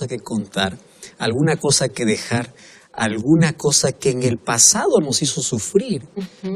que contar, alguna cosa que dejar, alguna cosa que en el pasado nos hizo sufrir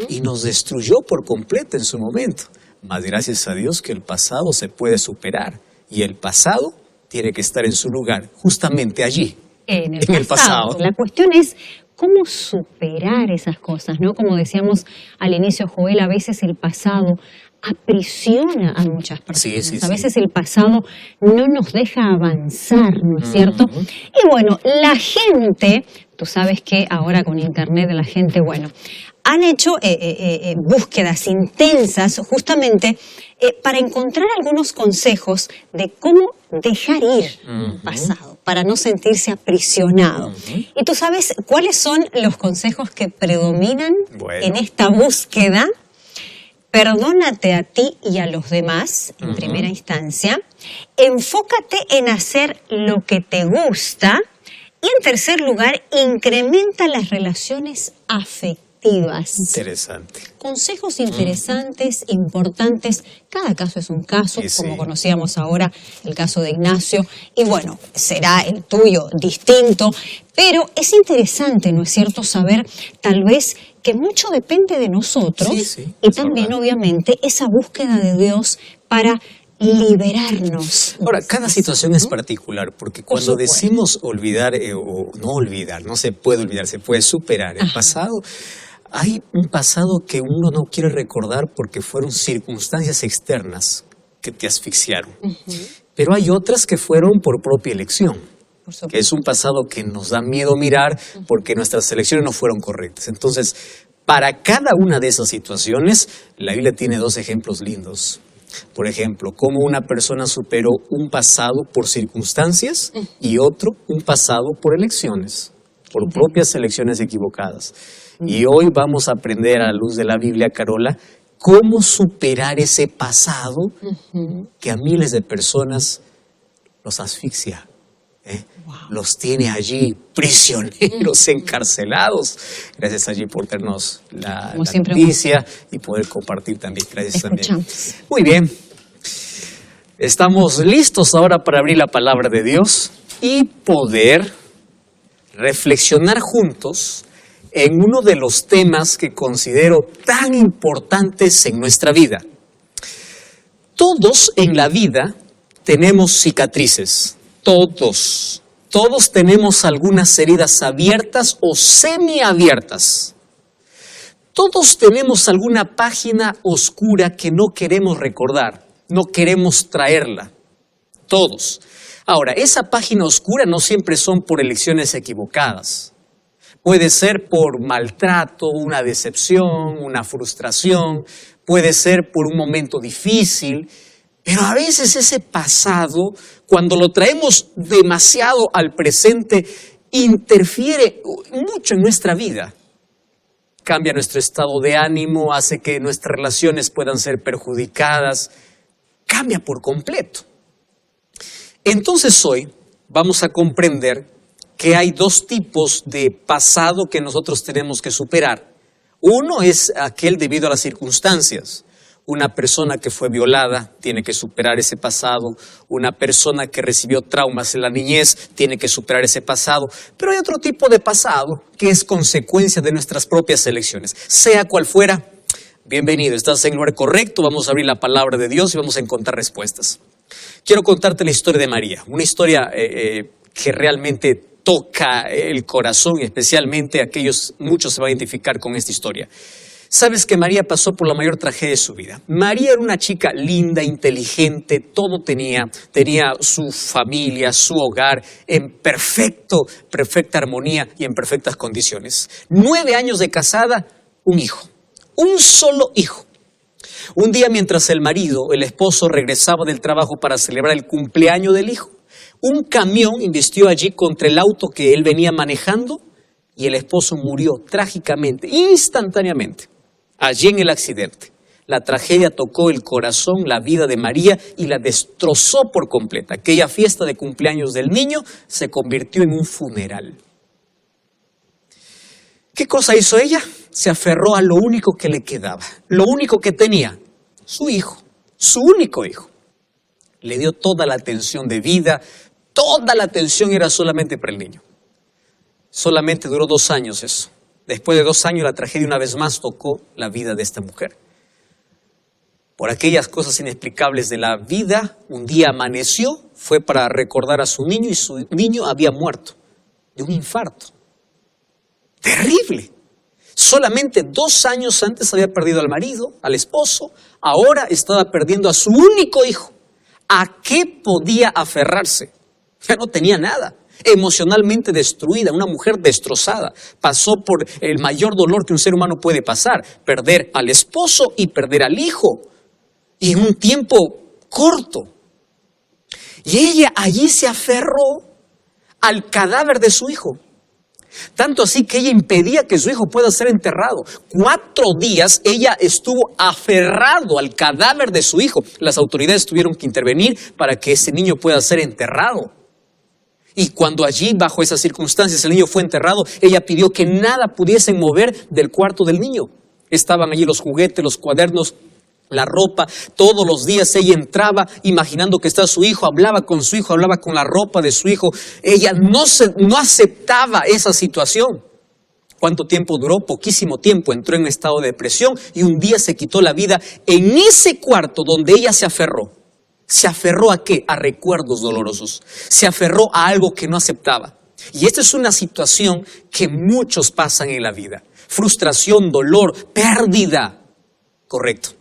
y nos destruyó por completo en su momento. Mas gracias a Dios que el pasado se puede superar y el pasado tiene que estar en su lugar, justamente allí, en el pasado. La cuestión es cómo superar esas cosas, ¿no? Como decíamos al inicio, Joel, a veces el pasado aprisiona a muchas personas. Sí. A veces el pasado no nos deja avanzar, ¿no es cierto? Y bueno, la gente, tú sabes que ahora con internet la gente, bueno, han hecho búsquedas intensas justamente para encontrar algunos consejos de cómo dejar ir el pasado, para no sentirse aprisionado. ¿Y tú sabes cuáles son los consejos que predominan en esta búsqueda? Perdónate a ti y a los demás, en primera instancia. Enfócate en hacer lo que te gusta. Y en tercer lugar, incrementa las relaciones afectivas. Interesante. Consejos interesantes, importantes. Cada caso es un caso, como conocíamos ahora el caso de Ignacio. Y bueno, será el tuyo distinto. Pero es interesante, ¿no es cierto?, saber tal vez que mucho depende de nosotros y también, obviamente, esa búsqueda de Dios para liberarnos. Ahora, cada situación es particular, porque cuando decimos olvidar o no olvidar, no se puede olvidar, se puede superar el pasado. Hay un pasado que uno no quiere recordar porque fueron circunstancias externas que te asfixiaron. Pero hay otras que fueron por propia elección. Que es un pasado que nos da miedo mirar porque nuestras elecciones no fueron correctas. Entonces, para cada una de esas situaciones, la Biblia tiene dos ejemplos lindos. Por ejemplo, cómo una persona superó un pasado por circunstancias y otro un pasado por elecciones, por propias elecciones equivocadas. Y hoy vamos a aprender a la luz de la Biblia, Carola, cómo superar ese pasado que a miles de personas los asfixia. Los tiene allí prisioneros, encarcelados. Gracias allí por tenernos la noticia y poder compartir también. Gracias también. Muy bien. Estamos listos ahora para abrir la palabra de Dios y poder reflexionar juntos en uno de los temas que considero tan importantes en nuestra vida. Todos en la vida tenemos cicatrices. Todos tenemos algunas heridas abiertas o semiabiertas. Todos tenemos alguna página oscura que no queremos recordar, no queremos traerla. Todos. Ahora, esa página oscura no siempre son por elecciones equivocadas. Puede ser por maltrato, una decepción, una frustración, puede ser por un momento difícil. Pero a veces ese pasado, cuando lo traemos demasiado al presente, interfiere mucho en nuestra vida. Cambia nuestro estado de ánimo, hace que nuestras relaciones puedan ser perjudicadas. Cambia por completo. Entonces hoy vamos a comprender que hay dos tipos de pasado que nosotros tenemos que superar. Uno es aquel debido a las circunstancias. Una persona que fue violada tiene que superar ese pasado. Una persona que recibió traumas en la niñez tiene que superar ese pasado. Pero hay otro tipo de pasado que es consecuencia de nuestras propias elecciones. Sea cual fuera, bienvenido. Estás en el lugar correcto. Vamos a abrir la palabra de Dios y vamos a encontrar respuestas. Quiero contarte la historia de María. Una historia que realmente toca el corazón y especialmente muchos se van a identificar con esta historia. Sabes que María pasó por la mayor tragedia de su vida. María era una chica linda, inteligente, todo tenía su familia, su hogar en perfecta armonía y en perfectas condiciones. 9 años de casada, un hijo, un solo hijo. Un día mientras el esposo regresaba del trabajo para celebrar el cumpleaños del hijo, un camión embistió allí contra el auto que él venía manejando y el esposo murió trágicamente, instantáneamente. Allí en el accidente, la tragedia tocó el corazón, la vida de María y la destrozó por completa. Aquella fiesta de cumpleaños del niño se convirtió en un funeral. ¿Qué cosa hizo ella? Se aferró a lo único que le quedaba, lo único que tenía, su hijo, su único hijo. Le dio toda la atención de vida, Toda la atención era solamente para el niño. Solamente duró 2 años eso. Después de 2 años la tragedia una vez más tocó la vida de esta mujer. Por aquellas cosas inexplicables de la vida, un día amaneció, fue para recordar a su niño y su niño había muerto de un infarto. Terrible. Solamente 2 años antes había perdido al marido, al esposo, ahora estaba perdiendo a su único hijo. ¿A qué podía aferrarse? Ya no tenía nada. Emocionalmente destruida, una mujer destrozada. Pasó por el mayor dolor que un ser humano puede pasar, perder al esposo y perder al hijo. Y en un tiempo corto. Y ella allí se aferró al cadáver de su hijo. Tanto así que ella impedía que su hijo pueda ser enterrado. 4 días ella estuvo aferrado al cadáver de su hijo. Las autoridades tuvieron que intervenir para que ese niño pueda ser enterrado. Y cuando allí, bajo esas circunstancias, el niño fue enterrado, ella pidió que nada pudiesen mover del cuarto del niño. Estaban allí los juguetes, los cuadernos, la ropa. Todos los días ella entraba imaginando que estaba su hijo, hablaba con su hijo, hablaba con la ropa de su hijo. Ella no aceptaba esa situación. ¿Cuánto tiempo duró? Poquísimo tiempo. Entró en un estado de depresión y un día se quitó la vida en ese cuarto donde ella se aferró. ¿Se aferró a qué? A recuerdos dolorosos. Se aferró a algo que no aceptaba. Y esta es una situación que muchos pasan en la vida. Frustración, dolor, pérdida. Correcto.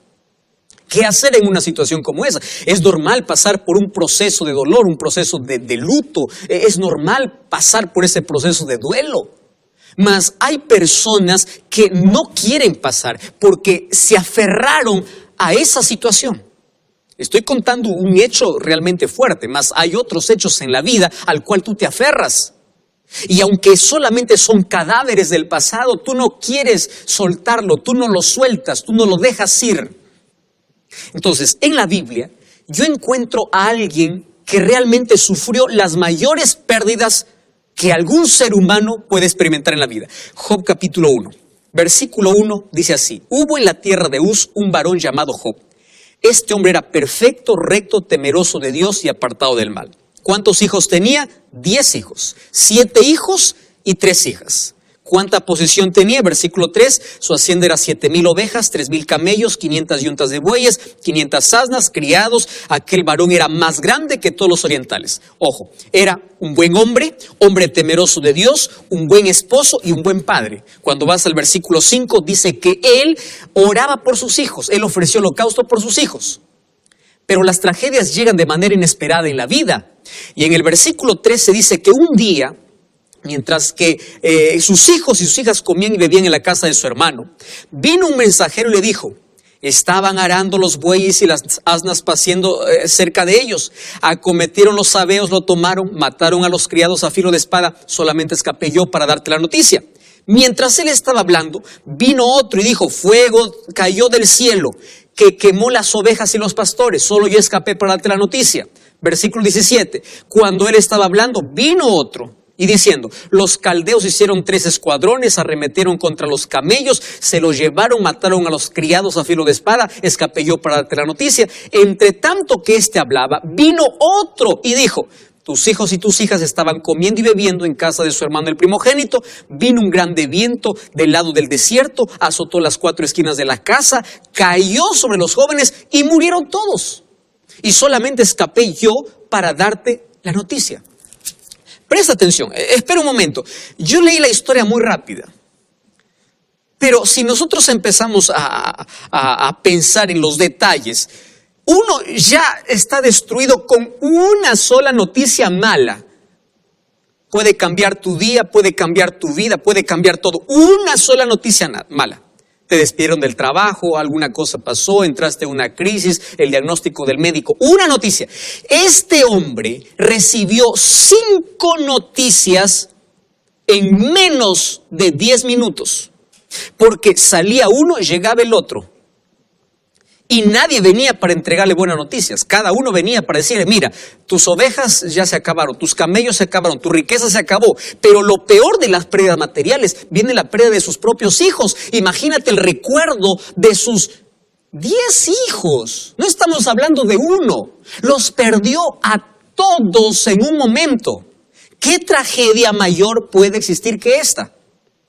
¿Qué hacer en una situación como esa? Es normal pasar por un proceso de dolor, un proceso de luto. Es normal pasar por ese proceso de duelo. Mas hay personas que no quieren pasar porque se aferraron a esa situación. Estoy contando un hecho realmente fuerte, mas hay otros hechos en la vida al cual tú te aferras. Y aunque solamente son cadáveres del pasado, tú no quieres soltarlo, tú no lo sueltas, tú no lo dejas ir. Entonces, en la Biblia, yo encuentro a alguien que realmente sufrió las mayores pérdidas que algún ser humano puede experimentar en la vida. Job capítulo 1, versículo 1 dice así: Hubo en la tierra de Uz un varón llamado Job. Este hombre era perfecto, recto, temeroso de Dios y apartado del mal. ¿Cuántos hijos tenía? 10 hijos, 7 hijos y 3 hijas. ¿Cuánta posesión tenía? Versículo 3, su hacienda era 7,000 ovejas, 3,000 camellos, 500 yuntas de bueyes, 500 asnas, criados. Aquel varón era más grande que todos los orientales. Ojo, era un buen hombre, hombre temeroso de Dios, un buen esposo y un buen padre. Cuando vas al versículo 5, dice que él oraba por sus hijos, él ofreció holocausto por sus hijos. Pero las tragedias llegan de manera inesperada en la vida. Y en el versículo 13 dice que un día, mientras que sus hijos y sus hijas comían y bebían en la casa de su hermano, vino un mensajero y le dijo: estaban arando los bueyes y las asnas paciendo cerca de ellos. Acometieron los sabeos, lo tomaron, mataron a los criados a filo de espada. Solamente escapé yo para darte la noticia. Mientras él estaba hablando, vino otro y dijo: fuego cayó del cielo, que quemó las ovejas y los pastores. Solo yo escapé para darte la noticia. Versículo 17. Cuando él estaba hablando, vino otro y diciendo: los caldeos hicieron 3 escuadrones, arremetieron contra los camellos, se los llevaron, mataron a los criados a filo de espada. Escapé yo para darte la noticia. Entre tanto que éste hablaba, vino otro y dijo: tus hijos y tus hijas estaban comiendo y bebiendo en casa de su hermano el primogénito. Vino un grande viento del lado del desierto, azotó las 4 esquinas de la casa, cayó sobre los jóvenes y murieron todos. Y solamente escapé yo para darte la noticia. Presta atención, espera un momento. Yo leí la historia muy rápida. Pero si nosotros empezamos a pensar en los detalles, uno ya está destruido con una sola noticia mala. Puede cambiar tu día, puede cambiar tu vida, puede cambiar todo. Una sola noticia mala. Te despidieron del trabajo, alguna cosa pasó, entraste en una crisis, el diagnóstico del médico. Una noticia. Este hombre recibió 5 noticias en menos de 10 minutos. Porque salía uno y llegaba el otro. Y nadie venía para entregarle buenas noticias. Cada uno venía para decirle: mira, tus ovejas ya se acabaron, tus camellos se acabaron, tu riqueza se acabó. Pero lo peor de las pérdidas materiales viene la pérdida de sus propios hijos. Imagínate el recuerdo de sus 10 hijos. No estamos hablando de uno. Los perdió a todos en un momento. ¿Qué tragedia mayor puede existir que esta?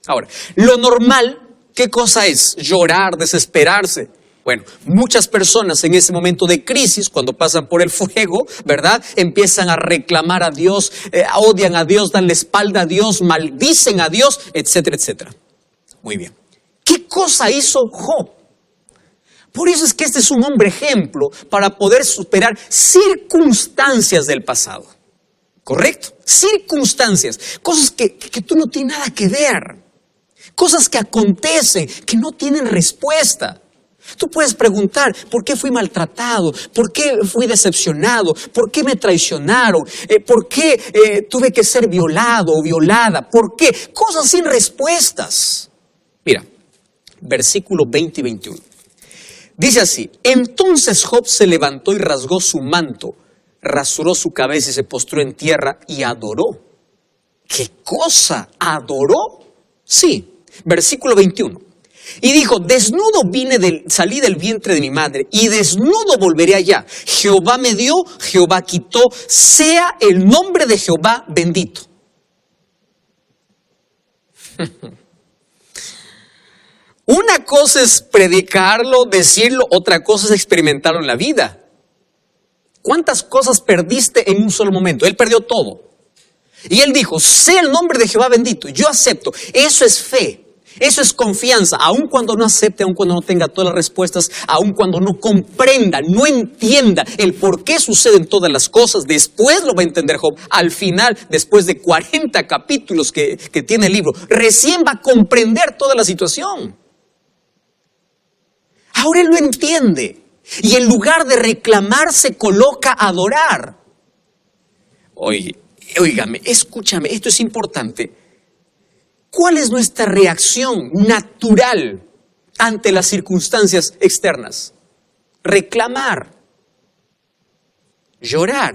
Ahora, lo normal, ¿qué cosa es? Llorar, desesperarse. Bueno, muchas personas en ese momento de crisis, cuando pasan por el fuego, ¿verdad? Empiezan a reclamar a Dios, odian a Dios, dan la espalda a Dios, maldicen a Dios, etcétera, etcétera. Muy bien. ¿Qué cosa hizo Job? Por eso es que este es un hombre ejemplo para poder superar circunstancias del pasado. ¿Correcto? Circunstancias, cosas que tú no tienes nada que ver. Cosas que acontecen, que no tienen respuesta. Tú puedes preguntar, ¿por qué fui maltratado? ¿Por qué fui decepcionado? ¿Por qué me traicionaron? ¿Por qué tuve que ser violado o violada? ¿Por qué? Cosas sin respuestas. Mira, versículo 20 y 21. Dice así, entonces Job se levantó y rasgó su manto, rasuró su cabeza y se postró en tierra y adoró. ¿Qué cosa? ¿Adoró? Sí, versículo 21. Y dijo, desnudo salí del vientre de mi madre, y desnudo volveré allá. Jehová me dio, Jehová quitó, sea el nombre de Jehová bendito. Una cosa es predicarlo, decirlo, otra cosa es experimentarlo en la vida. ¿Cuántas cosas perdiste en un solo momento? Él perdió todo. Y él dijo, sea el nombre de Jehová bendito. Yo acepto. Eso es fe. Eso es confianza. Aun cuando no acepte, aun cuando no tenga todas las respuestas, aun cuando no comprenda, no entienda el por qué suceden todas las cosas, después lo va a entender Job. Al final, después de 40 capítulos que tiene el libro, recién va a comprender toda la situación. Ahora él lo entiende. Y en lugar de reclamar, se coloca a adorar. Óigame, escúchame, esto es importante. ¿Cuál es nuestra reacción natural ante las circunstancias externas? Reclamar, llorar.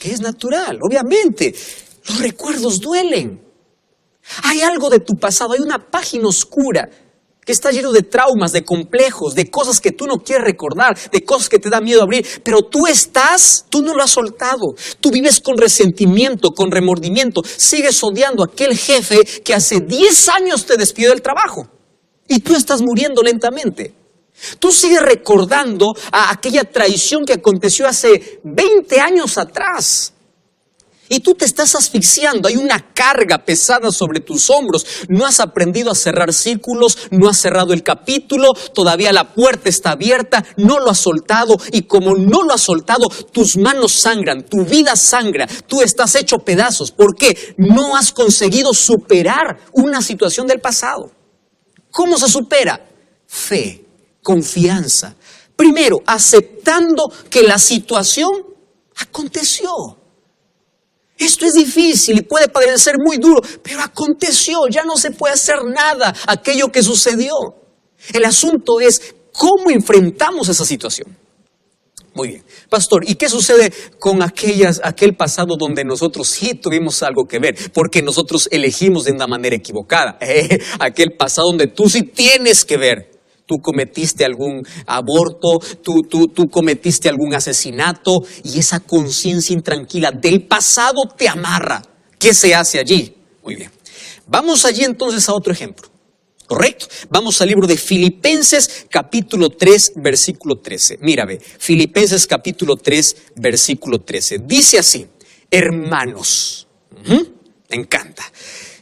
Es natural, obviamente. Los recuerdos duelen. Hay algo de tu pasado, hay una página oscura que está lleno de traumas, de complejos, de cosas que tú no quieres recordar, de cosas que te da miedo abrir, pero tú no lo has soltado. Tú vives con resentimiento, con remordimiento, sigues odiando a aquel jefe que hace 10 años te despidió del trabajo y tú estás muriendo lentamente. Tú sigues recordando a aquella traición que aconteció hace 20 años atrás. Y tú te estás asfixiando, hay una carga pesada sobre tus hombros. No has aprendido a cerrar círculos, no has cerrado el capítulo, todavía la puerta está abierta, no lo has soltado. Y como no lo has soltado, tus manos sangran, tu vida sangra, tú estás hecho pedazos. ¿Por qué? No has conseguido superar una situación del pasado. ¿Cómo se supera? Fe. Confianza. Primero, aceptando que la situación aconteció. Esto es difícil y puede parecer muy duro, pero aconteció, ya no se puede hacer nada aquello que sucedió. El asunto es cómo enfrentamos esa situación. Muy bien. Pastor, ¿y qué sucede con aquel pasado donde nosotros sí tuvimos algo que ver? Porque nosotros elegimos de una manera equivocada. Aquel pasado donde tú sí tienes que ver. Tú cometiste algún aborto, tú cometiste algún asesinato y esa conciencia intranquila del pasado te amarra. ¿Qué se hace allí? Muy bien. Vamos allí entonces a otro ejemplo. Correcto. Vamos al libro de Filipenses, capítulo 3, versículo 13. Mira, ve, Filipenses, capítulo 3, versículo 13. Dice así, hermanos, me encanta.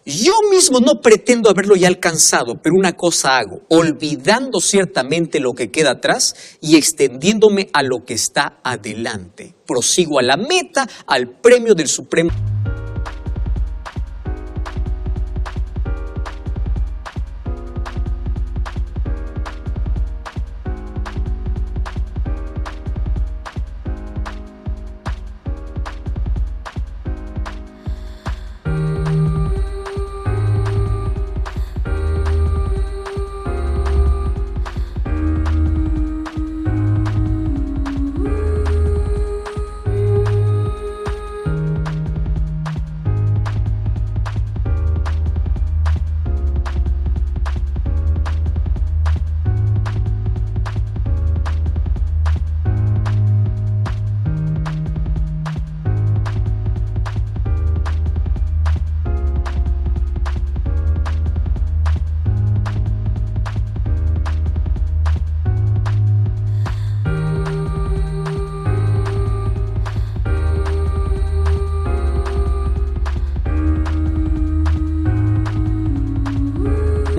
Yo mismo no pretendo haberlo ya alcanzado, pero una cosa hago, olvidando ciertamente lo que queda atrás y extendiéndome a lo que está adelante. Prosigo a la meta, al premio del Supremo.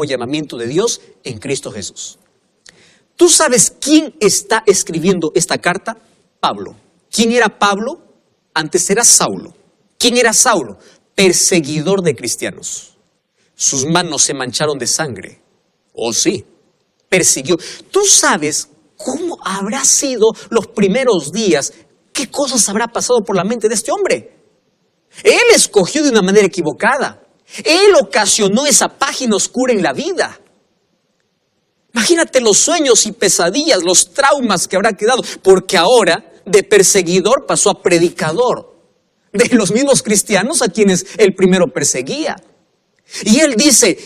Llamamiento de Dios en Cristo Jesús. ¿Tú sabes quién está escribiendo esta carta? Pablo. ¿Quién era Pablo? Antes era Saulo. ¿Quién era Saulo? Perseguidor de cristianos. Sus manos se mancharon de sangre. Oh sí, persiguió. ¿Tú sabes cómo habrá sido los primeros días? ¿Qué cosas habrá pasado por la mente de este hombre? Él escogió de una manera equivocada. Él ocasionó esa página oscura en la vida. Imagínate los sueños y pesadillas, los traumas que habrá quedado, porque ahora de perseguidor pasó a predicador de los mismos cristianos a quienes él primero perseguía. Y él dice...